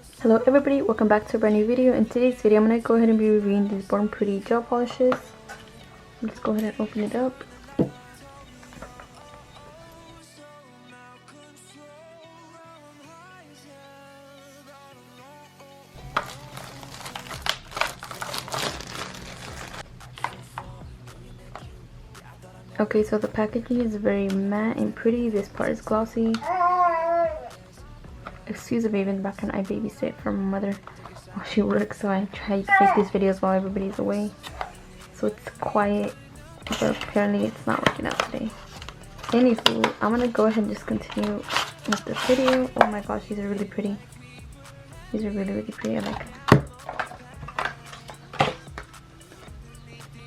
Hello everybody, welcome back to a brand new video. In today's video I'm going to go ahead and be reviewing these Born Pretty gel polishes. Let's go ahead and open it up. Okay, so the packaging is very matte and pretty. This part is glossy. Excuse the baby in the background, I babysit for my mother while she works, so I try to make these videos while everybody's away. So it's quiet, but apparently it's not working out today. Anywho, I'm gonna go ahead and just continue with the video. Oh my gosh, these are really pretty. These are really pretty, I like it.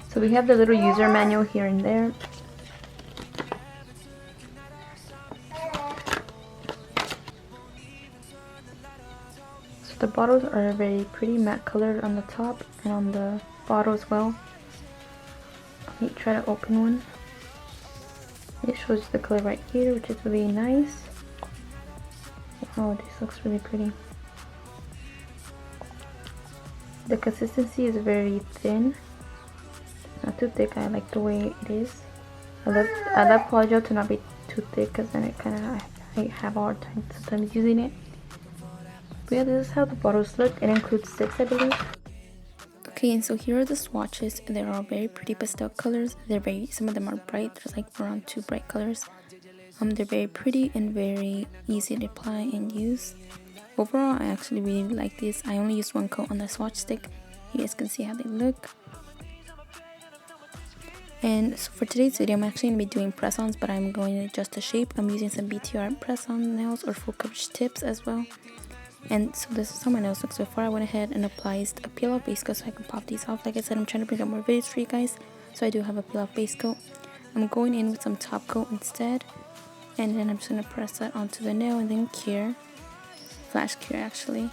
So we have the little user manual here and there. The bottles are very pretty matte colored on the top and on the bottle as well. Let me try to open one. It shows the color right here, which is really nice. Oh, this looks really pretty. The consistency is very thin, not too thick. I like the way it is. I love polygel to not be too thick, because then it I have a hard time sometimes using it. But yeah, this is how the bottles look. It includes 6, I believe. Okay, and so here are the swatches. They're all very pretty pastel colors. Some of them are bright. There's like around 2 bright colors. They're very pretty and very easy to apply and use. Overall, I actually really like these. I only used 1 coat on the swatch stick. You guys can see how they look. And so for today's video, I'm actually going to be doing press-ons, but I'm going to adjust the shape. I'm using some BTR press-on nails or full coverage tips as well. And so this is how my nails look so far. I went ahead and applied a peel off base coat so I can pop these off. Like I said, I'm trying to bring up more videos for you guys, so I do have a peel off base coat. I'm going in with some top coat instead, and then I'm just going to press that onto the nail and then cure. Flash cure actually.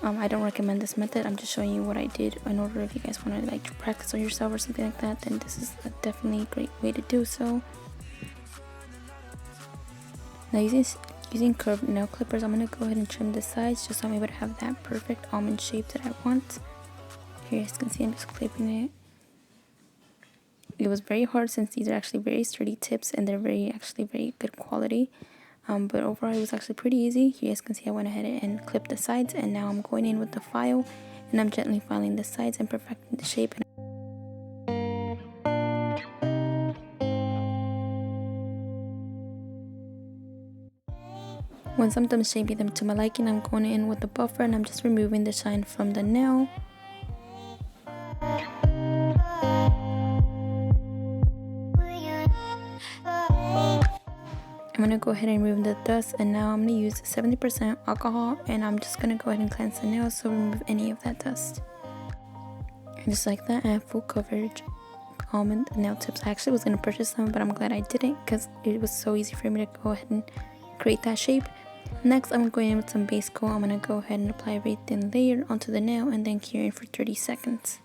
I don't recommend this method. I'm just showing you what I did in order, if you guys want to like practice on yourself or something like that, then this is definitely a great way to do so. Now using curved nail clippers, I'm going to go ahead and trim the sides just so I'm able to have that perfect almond shape that I want. Here you guys can see I'm just clipping it. It was very hard since these are actually very sturdy tips and they're actually very good quality. But overall it was actually pretty easy. Here you guys can see I went ahead and clipped the sides, and now I'm going in with the file and I'm gently filing the sides and perfecting the shape. Once I'm done shaping them to my liking, I'm going in with the buffer and I'm just removing the shine from the nail. I'm going to go ahead and remove the dust, and now I'm going to use 70% alcohol, and I'm just going to go ahead and cleanse the nails so remove any of that dust. And just like that, I have full coverage almond nail tips. I actually was going to purchase them, but I'm glad I didn't because it was so easy for me to go ahead and create that shape. Next, I'm going in with some base coat. I'm going to go ahead and apply a very thin layer onto the nail and then cure it for 30 seconds.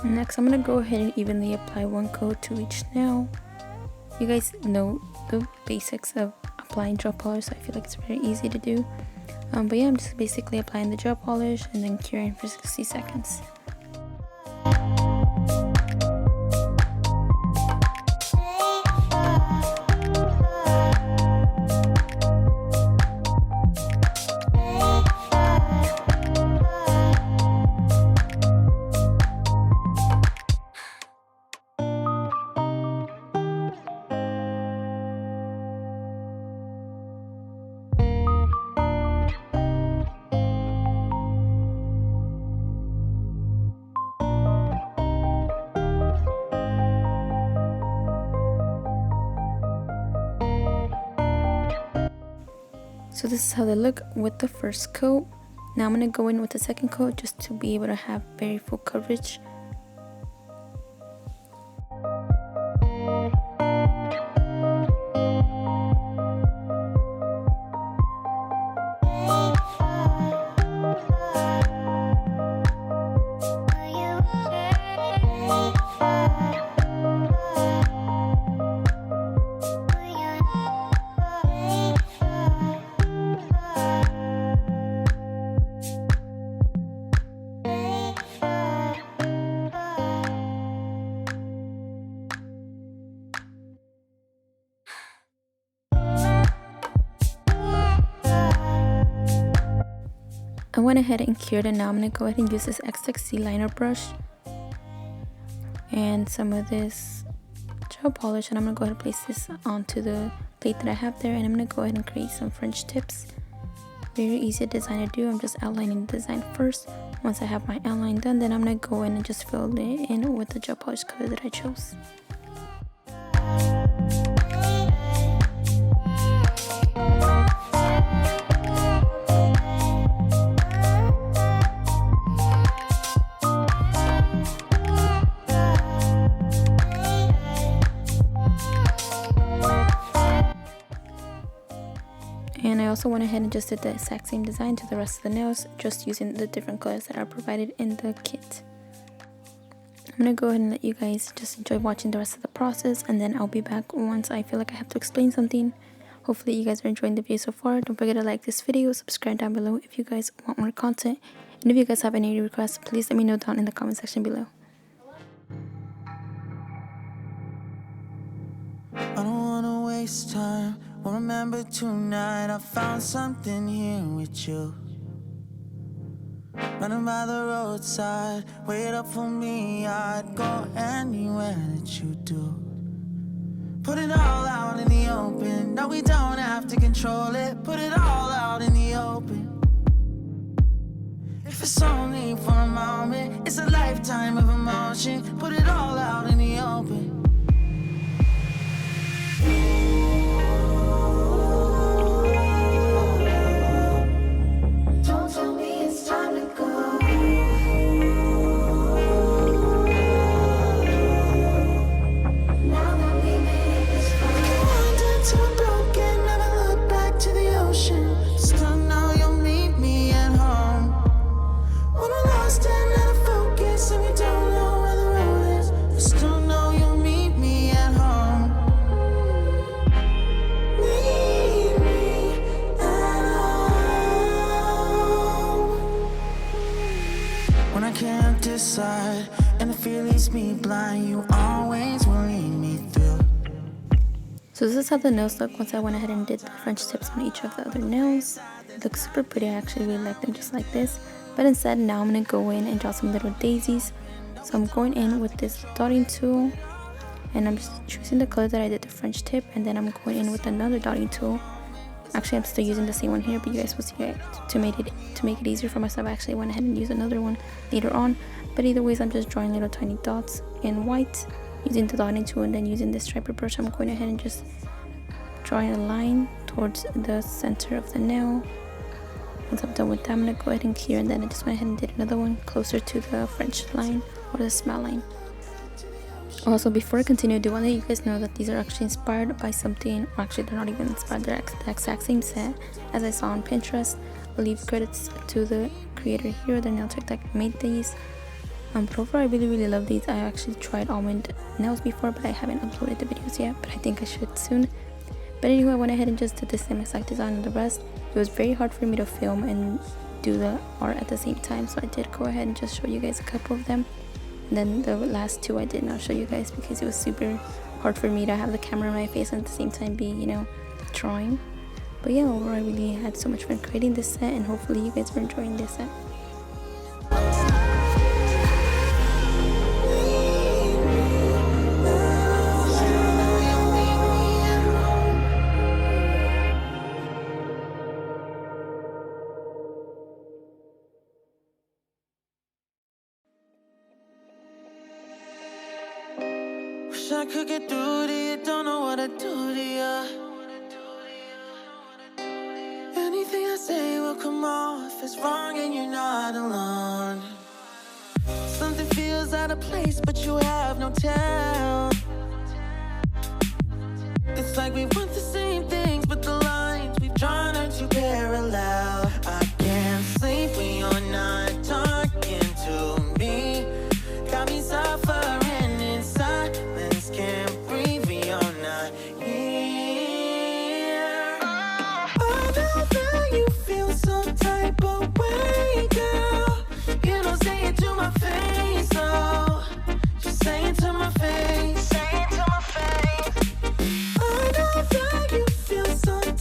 Next, I'm going to go ahead and evenly apply 1 coat to each nail. You guys know the basics of applying gel polish, so I feel like it's very easy to do. But yeah, I'm just basically applying the gel polish and then curing for 60 seconds. So this is how they look with the first coat. Now I'm going to go in with the second coat just to be able to have very full coverage. I went ahead and cured, and now I'm going to go ahead and use this XXC liner brush and some of this gel polish, and I'm going to go ahead and place this onto the plate that I have there, and I'm going to go ahead and create some French tips. Very easy design to do. I'm just outlining the design first. Once I have my outline done, then I'm going to go in and just fill it in with the gel polish color that I chose. And I also went ahead and just did the exact same design to the rest of the nails, just using the different colors that are provided in the kit. I'm gonna go ahead and let you guys just enjoy watching the rest of the process, and then I'll be back once I feel like I have to explain something. Hopefully you guys are enjoying the video so far. Don't forget to like this video, subscribe down below if you guys want more content, and if you guys have any requests, please let me know down in the comment section below. I don't wanna waste time. Well, remember tonight I found something here with you. Running by the roadside, wait up for me. I'd go anywhere that you do. Put it all out in the open. No, we don't have to control it. Put it all out in the open. If it's only for a moment, it's a lifetime of emotion. Put it all out in the open. And the fear leaves me blind. You always will lead me through. So this is how the nails look once I went ahead and did the French tips on each of the other nails. It looks super pretty. I actually really like them just like this. But instead, now I'm going to go in and draw some little daisies. So I'm going in with this dotting tool, and I'm just choosing the color that I did the French tip, and then I'm going in with another dotting tool. Actually, I'm still using the same one here, but you guys will see it. To make it easier for myself, I actually went ahead and used another one later on. But either ways, I'm just drawing little tiny dots in white using the dotting tool, and then using this striper brush, I'm going ahead and just drawing a line towards the center of the nail. Once I'm done with that, I'm going to go ahead and clear, and then I just went ahead and did another one closer to the French line or the smile line. Also, before I continue, I do want to let you guys know that these are actually inspired by something, or actually they're not even inspired, they're the exact same set as I saw on Pinterest. I'll leave credits to the creator here, the nail tech that made these. But overall, I really love these. I actually tried almond nails before, but I haven't uploaded the videos yet, but I think I should soon. But anyway, I went ahead and just did the same exact design on the rest. It was very hard for me to film and do the art at the same time, so I did go ahead and just show you guys a couple of them. And then the last two I did not show you guys because it was super hard for me to have the camera in my face and at the same time be, drawing. But yeah, overall, I really had so much fun creating this set, and hopefully you guys are enjoying this set. Wish I could get through to you, don't know what I do to you. Anything I say will come off as wrong, and you're not alone. Something feels out of place, but you have no tell. It's like we want the same things, but the lines we've drawn are too parallel. I can't sleep when you're not talking to me. Got me suffering in silence, can't breathe when you're not here. I know that you feel some type of way, girl. You don't say it to my face, oh. Just say it to my face. Say it to my face. I know that you feel some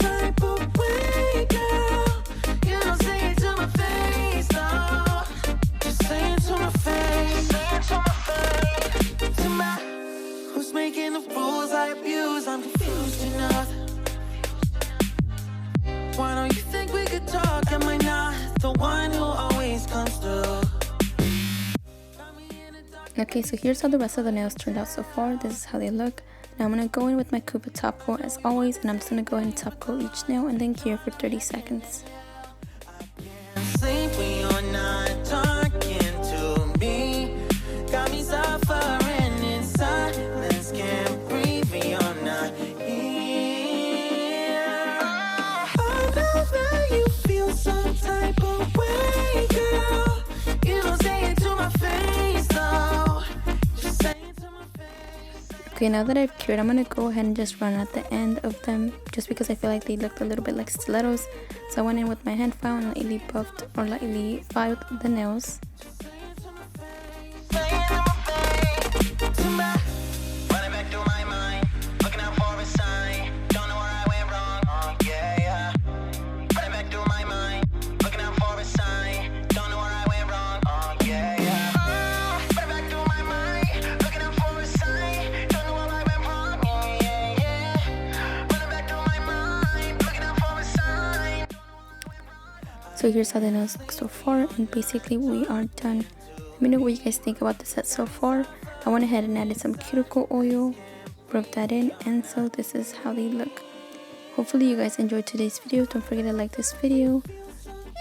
Why don't you think we could talk? Am I not the one who always comes through? Okay, so here's how the rest of the nails turned out so far. This is how they look. Now I'm going to go in with my Cupid top coat as always, and I'm just going to go ahead and top coat each nail and then cure for 30 seconds. Sleep when you're not talking to me. Got me suffering in silence. Can't breathe when you're not here. I know that you feel some type of way, girl. You don't say it to my face, though. Just say it to my face. Okay, now that I've cured, I'm going to go ahead and just run at the end of them just because I feel like they looked a little bit like stilettos. So I went in with my hand file and lightly buffed or lightly filed the nails. So here's how the nails look so far, and basically we are done. Let me know what you guys think about the set so far. I went ahead and added some cuticle oil, rubbed that in, and so this is how they look. Hopefully you guys enjoyed today's video. Don't forget to like this video,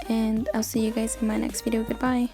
and I'll see you guys in my next video. Goodbye.